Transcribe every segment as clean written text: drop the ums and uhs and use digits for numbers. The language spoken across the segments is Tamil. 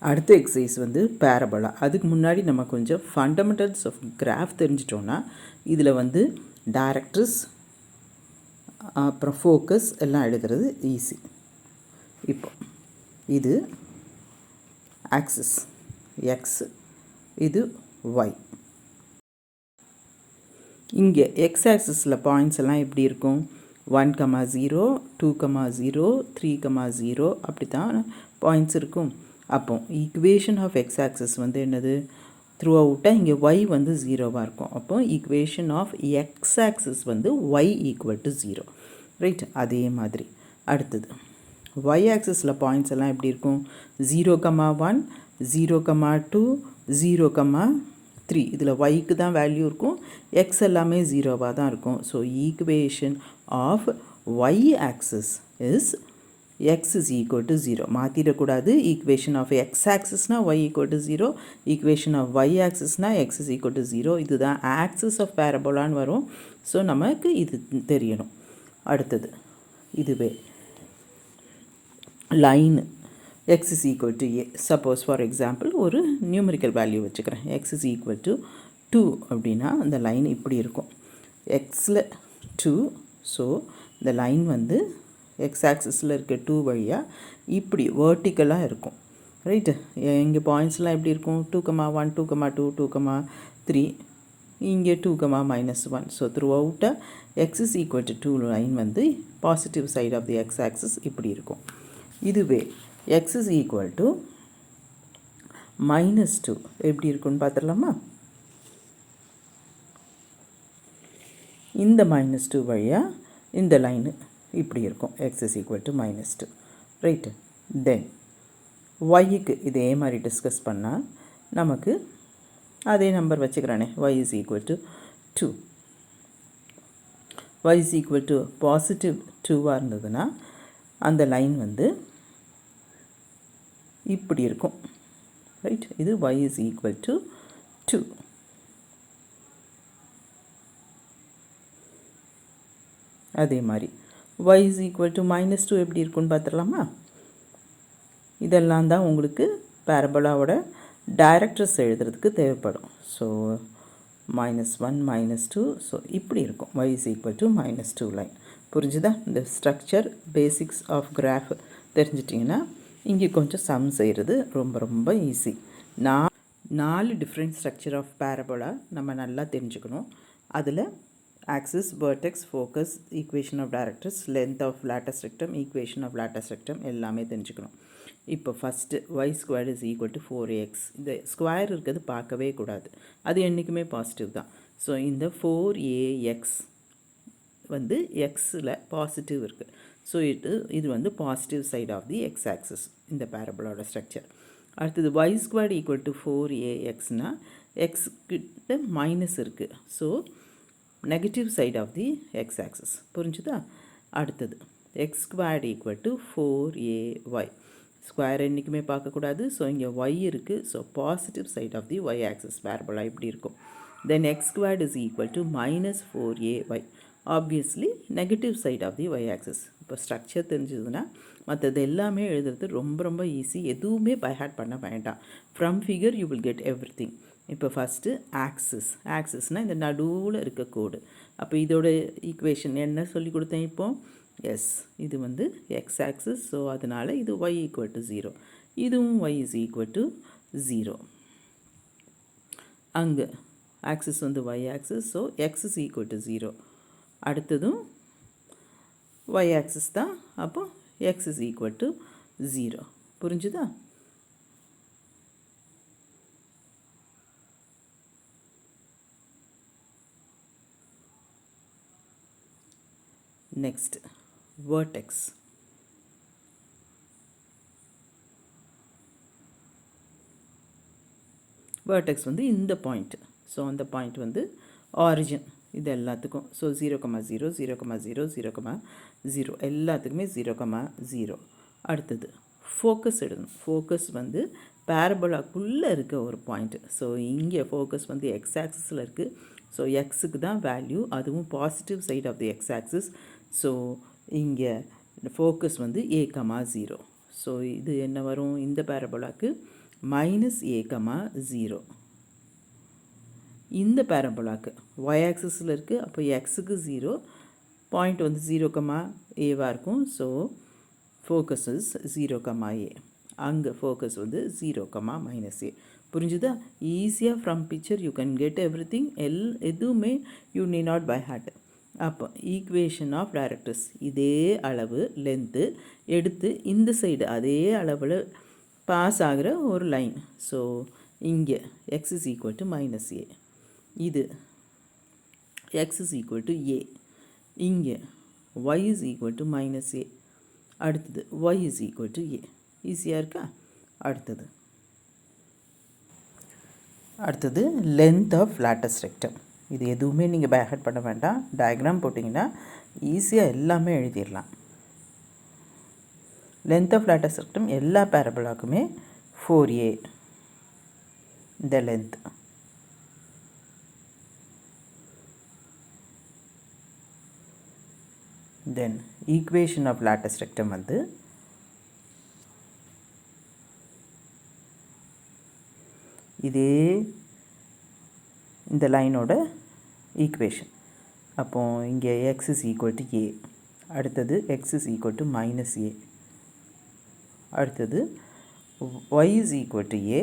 அடுத்த எக்ஸசைஸ் வந்து பேரபோலா. அதுக்கு முன்னாடி நம்ம கொஞ்சம் ஃபண்டமெண்டல்ஸ் ஆஃப் கிராஃப் தெரிஞ்சிட்டோன்னா இதில் வந்து டைரக்ட்ரிஸ் அப்புறம் ஃபோக்கஸ் எல்லாம் எழுதுறது ஈஸி. இப்போ இது ஆக்சிஸ் எக்ஸ், இது ஒய். இங்கே எக்ஸ் ஆக்சிஸில் பாயிண்ட்ஸ் எல்லாம் எப்படி இருக்கும்? 1,0, 2,0, 3,0 அப்படி தான் பாயிண்ட்ஸ் இருக்கும். அப்போ ஈக்குவேஷன் ஆஃப் எக்ஸ் ஆக்சிஸ் வந்து என்னது? த்ரூ அவுட்டாக இங்கே ஒய் வந்து 0வாக இருக்கும். அப்போ ஈக்குவேஷன் ஆஃப் எக்ஸ் ஆக்சிஸ் வந்து ஒய் ஈக்குவல் டு 0. ரைட்? அதே மாதிரி அடுத்தது ஒய் ஆக்சிஸில் பாயிண்ட்ஸ் எல்லாம் எப்படி இருக்கும்? 0,1, 0,2, 0,3. இதில் ஒய்க்கு தான் வேல்யூ இருக்கும், எக்ஸ் எல்லாமே 0வாக தான் இருக்கும். So equation of y axis is x is equal to 0. மாற்றிடக்கூடாது. ஈக்குவேஷன் ஆஃப் எக்ஸ் ஆக்சிஸ்னால் y equal to 0, equation of y ஆக்சிஸ்னால் x is equal to 0. இதுதான் ஆக்சிஸ் ஆஃப் பேரபோலான்னு வரும். ஸோ நமக்கு இது தெரியணும். அடுத்தது இதுவே line x is equal to a. Suppose for example ஒரு நியூமரிக்கல் வேல்யூ வச்சுக்கிறேன். x is equal to 2 அப்படின்னா அந்த லைன் இப்படி இருக்கும். எக்ஸில் 2, ஸோ இந்த லைன் வந்து எக்ஸ் ஆக்சிஸில் இருக்க 2 வழியாக இப்படி வேர்ட்டிக்கலாக இருக்கும். ரைட்டு? இங்கே பாயிண்ட்ஸ்லாம் எப்படி இருக்கும்? 2,1, 2,2, 2,3. இங்கே 2,-1. ஸோ த்ரூ அவுட்டாக x is equal to 2 line வந்து positive side of the x axis இப்படி இருக்கும். இதுவே எக்ஸ் இஸ் ஈக்குவல் டு -2 எப்படி இருக்குன்னு பார்த்துடலாமா? இந்த -2 வழியாக இந்த லைனு இப்படி இருக்கும். X is equal to -2. Right? Then ஒய்க்கு இதே மாதிரி டிஸ்கஸ் பண்ணால் நமக்கு அதே நம்பர் வச்சுக்கிறானே. Y is equal to 2. Y is equal to positive 2வாக இருந்ததுன்னா அந்த லைன் வந்து இப்படி இருக்கும். ரைட்? இது ஒய் இஸ் ஈக்குவல் டு 2. அதே மாதிரி y is equal to -2 எப்படி இருக்குன்னு பார்த்துடலாமா? இதெல்லாம் தான் உங்களுக்கு பேரபோலாவோட டைரக்ட்ரிஸ் எழுதுறதுக்கு தேவைப்படும். ஸோ -1, -2, ஸோ இப்படி இருக்கும். y is equal to -2 line. புரிஞ்சுதா? இந்த ஸ்ட்ரக்சர் பேசிக்ஸ் ஆஃப் கிராஃப் தெரிஞ்சிட்டிங்கன்னா இங்கே கொஞ்சம் சம் செய்கிறது ரொம்ப ரொம்ப easy. 4 different structure of parabola நம்ம நல்லா தெரிஞ்சுக்கணும். அதில் axis, vertex, focus, equation of directrix, length of lattice rectum, equation of lattice rectum எல்லாமே தெரிஞ்சுக்கணும். இப்போ first y squared is equal to 4ax. இந்த ஸ்கொயர் இருக்கிறது பார்க்கவே கூடாது, அது என்றைக்குமே பாசிட்டிவ் தான். ஸோ இந்த 4ax வந்து எக்ஸில் பாசிட்டிவ் இருக்குது. ஸோ இது வந்து positive side of the x axis இந்த பேரபோலோட ஸ்ட்ரக்சர். அடுத்தது y squared equal to 4axனால் எக்ஸ்கிட்ட மைனஸ் இருக்குது. So negative side of the x axis. புரிஞ்சுதா? அடுத்தது x squared equal to 4ay. Square என்றைக்குமே பார்க்கக்கூடாது. ஸோ இங்கே ஒய் இருக்குது. So positive side of the y axis parabola இப்படி இருக்கும். Then x squared is equal to -4ay. Obviously negative side of the y axis. இப்போ ஸ்ட்ரக்சர் தெரிஞ்சதுன்னா மற்றது எல்லாமே எழுதுறது ரொம்ப ரொம்ப ஈஸி. எதுவுமே பைஹார்ட் பண்ண வேண்டாம். From figure you will get every thing. இப்போ ஃபஸ்ட்டு ஆக்சிஸ்னால் இந்த நடுவில் இருக்க கோடு. அப்போ இதோட ஈக்குவேஷன் என்ன சொல்லி கொடுத்தேன் இப்போது? எஸ், இது வந்து எக்ஸ் ஆக்சிஸ். ஸோ அதனால் இது ஒய் ஈக்குவல் டு 0, இதுவும் ஒய் இஸ் ஈக்குவல் டு 0. அங்கே ஆக்சிஸ் வந்து y axis. So x is equal to 0. அடுத்ததும் ஒய் ஆக்சிஸ் தான். அப்போ எக்ஸ் இஸ் ஈக்குவல் டு 0. புரிஞ்சுதா? Next vertex. வேர்டெக்ஸ் வந்து இந்த பாயிண்ட். ஸோ அந்த பாயிண்ட் வந்து ஆரிஜின் இது எல்லாத்துக்கும். ஸோ 0,0, 0,0, 0,0 எல்லாத்துக்குமே 0,0. அடுத்தது ஃபோக்கஸ் எடுக்கணும். ஃபோக்கஸ் வந்து பேரபோலாக்குள்ளே இருக்க ஒரு பாயிண்ட். ஸோ இங்கே ஃபோக்கஸ் வந்து எக்ஸ் ஆக்சிஸில் இருக்குது. ஸோ எக்ஸுக்கு தான் வேல்யூ, அதுவும் positive side of the x axis. So இங்கே ஃபோக்கஸ் வந்து a,0. ஸோ இது என்ன வரும்? இந்த பேரபோலாக்கு மைனஸ் ஏ கமா 0. இந்த பேரபோலாக்கு y ஆக்சிஸில் இருக்குது. அப்போ எக்ஸுக்கு 0, பாயிண்ட் வந்து 0 கமா ஏவாக இருக்கும். ஸோ ஃபோக்கஸ் இஸ் 0 கமா ஏ. அங்கே ஃபோக்கஸ் வந்து 0 கமா மைனஸ் ஏ. புரிஞ்சுதா? ஈஸியாக from picture you can get every thing. எதுவுமே யூ நீ நாட் பை ஹார்ட். அப்போ ஈக்குவேஷன் ஆஃப் டைரக்ட்ரிக்ஸ் இதே அளவு லென்த்து எடுத்து இந்த சைடு அதே அளவில் பாஸ் ஆகிற ஒரு லைன். ஸோ இங்கே x is equal to minus a, இது x is equal to a, இங்கே y is equal to minus a, அடுத்தது y is equal to a. ஈஸியாக இருக்கா? அடுத்தது லென்த் ஆஃப் லேட்டஸ்ட் ரெக்டம். இது எதுவுமே நீங்கள் பேக்ஹெட் பண்ண வேண்டாம். டயக்ராம் போட்டிங்கன்னா ஈஸியாக எல்லாமே எழுதிடலாம். லென்த் ஆஃப் லேட்டஸ்ட் ரெக்டம் எல்லா பேரபோலாக்குமே 4a இந்த length. Then equation of latus rectum வந்து இதே இந்த லைனோட ஈக்குவேஷன். அப்போது இங்கே x is equal to a, அடுத்தது x is equal to minus a, அடுத்தது y is equal to a,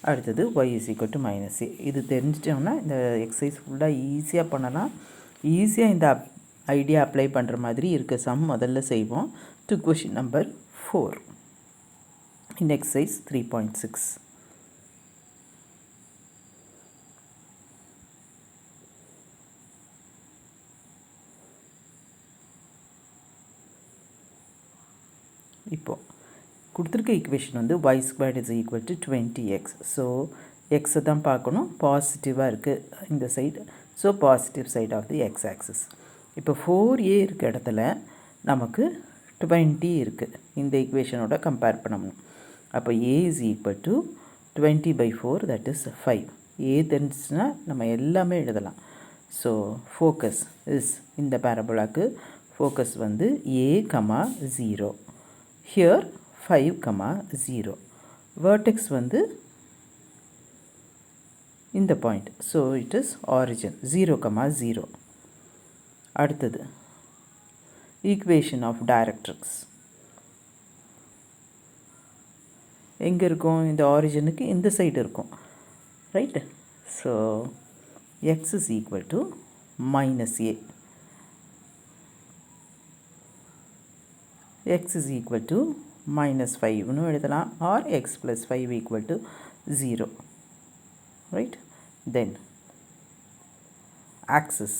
அடுத்தது y is equal to minus a. இது தெரிஞ்சிட்டோம்னா இந்த எக்ஸசைஸ் ஃபுல்லாக ஈஸியாக பண்ணலாம். ஈஸியாக இந்த ஐடியா அப்ளை பண்ணுற மாதிரி இருக்க சம் முதல்ல செய்வோம். To question number 4 in exercise 3.6. இப்போது கொடுத்துருக்க ஈக்குவேஷன் வந்து y squared is equal to 20x. So எக்ஸை தான் பார்க்கணும். பாசிட்டிவாக இருக்குது இந்த side. So positive side of the x axis. இப்போ 4a இருக்க இடத்துல நமக்கு 20 இருக்குது. இந்த ஈக்குவேஷனோட கம்பேர் பண்ணணும். அப்போ a is equal to 20/4, that is 5. a தெரிஞ்சிச்சுன்னா நம்ம எல்லாமே எழுதலாம். ஸோ ஃபோக்கஸ் இஸ் இந்த பேரபோலாக்கு ஃபோக்கஸ் வந்து a, 0. Here 5, 0. Vertex வந்து இந்த point. So it is origin 0, 0. அடுத்தது ஈக்குவேஷன் ஆஃப் டைரக்ட்ரிக்ஸ் எங்கே இருக்கும்? இந்த ஆரிஜினுக்கு இந்த சைடு இருக்கும், right? So x is equal to minus A, x is equal to minus 5 எழுதலாம், or x plus 5 equal to 0, right? Then axis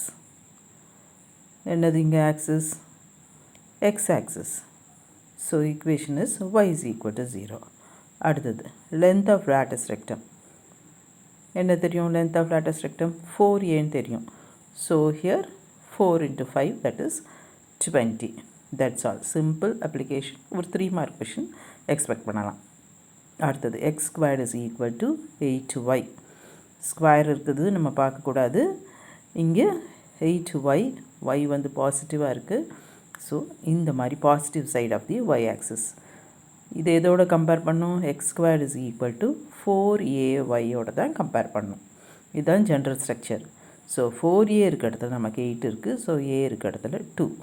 என்னது இங்கே axis? x axis. So equation is y is equal to 0. அடுத்தது length of latus rectum. என்ன தெரியும்? length of latus rectum 4a தெரியும். So here 4 into 5, that is 20. That's all. Simple application. ஒரு 3 mark question expect பண்ணலாம். அடுத்தது x squared is equal to 8y. Square இருக்குது நம்ம பார்க்கக்கூடாது. இங்கே 8y, y வந்து பாசிட்டிவாக இருக்குது. ஸோ இந்த மாதிரி positive side of the y axis. இது எதோட கம்பேர் பண்ணோம்? x squared is equal to 4ay தான் கம்பேர் பண்ணோம். இதுதான் ஜென்ரல் ஸ்ட்ரக்சர். ஸோ 4a இருக்க இடத்துல நமக்கு 8 இருக்குது. ஸோ a இருக்க இடத்துல 2.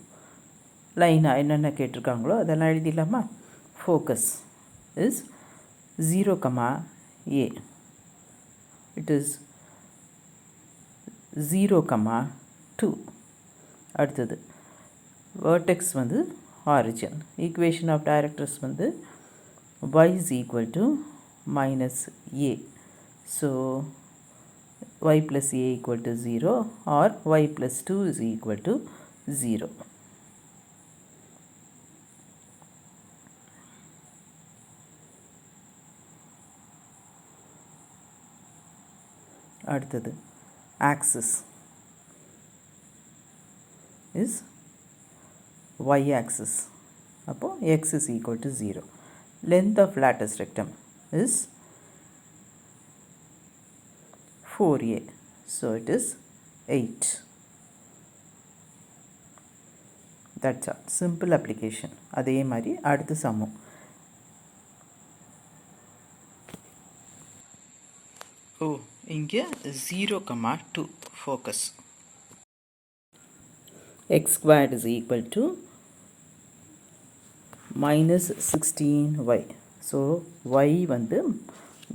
லைனாக என்னென்ன கேட்டிருக்காங்களோ அதெல்லாம் எழுதிடலாமா? Focus is 0, a. It is 0, 2. அடுத்தது வேர்டெக்ஸ் வந்து ஆரிஜின். ஈக்குவேஷன் ஆஃப் டைரக்ட்ரிக்ஸ் வந்து y is equal to minus a. So y plus a equal to 0, or y plus 2 is equal to 0. அடுத்தது axis is y axis. அப்போ x is equal to 0. Length of latus rectum is 4a. So it is 8. That's all. Simple application. அதே மாதிரி அடுத்த சம்மு. இங்கே 0,2 focus. X squared is equal to minus 16y. So y வந்து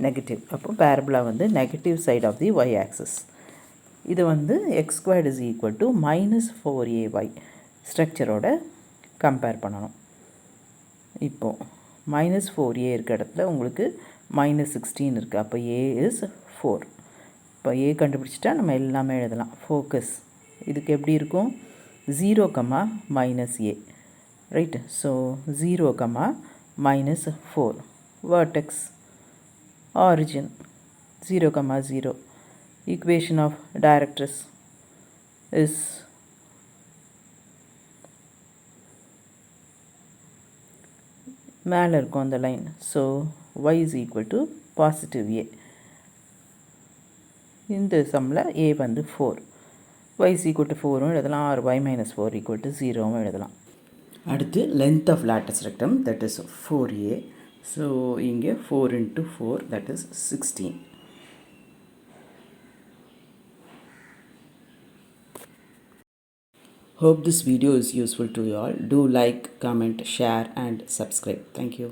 நெகட்டிவ், அப்போ பேரபுலா வந்து negative side of the y axis. இது வந்து x squared is equal to minus 4ay ஸ்ட்ரக்சரோட கம்பேர் பண்ணணும். இப்போது மைனஸ் 4a இருக்க இடத்துல உங்களுக்கு மைனஸ் 16 இருக்குது, அப்போ a இஸ் 4. இப்போ a கண்டுபிடிச்சிட்டா நம்ம எல்லாமே எழுதலாம். ஃபோக்கஸ் இதுக்கு எப்படி இருக்கும்? 0, minus a, right? So 0, minus 4. Vertex, origin 0, 0. Equation of directress is மேலே இருக்கும் அந்த line. So y is equal to positive a. இந்த சம்மில் a வந்து 4. y is equal to 4 எழுதலாம், or y minus 4 equal to 0 எழுதலாம். அடுத்து length of lattice rectum, that is 4a. So இங்கே 4 into 4, that is 16. Hope this video is useful to you all. Do like, comment, share and subscribe. Thank you.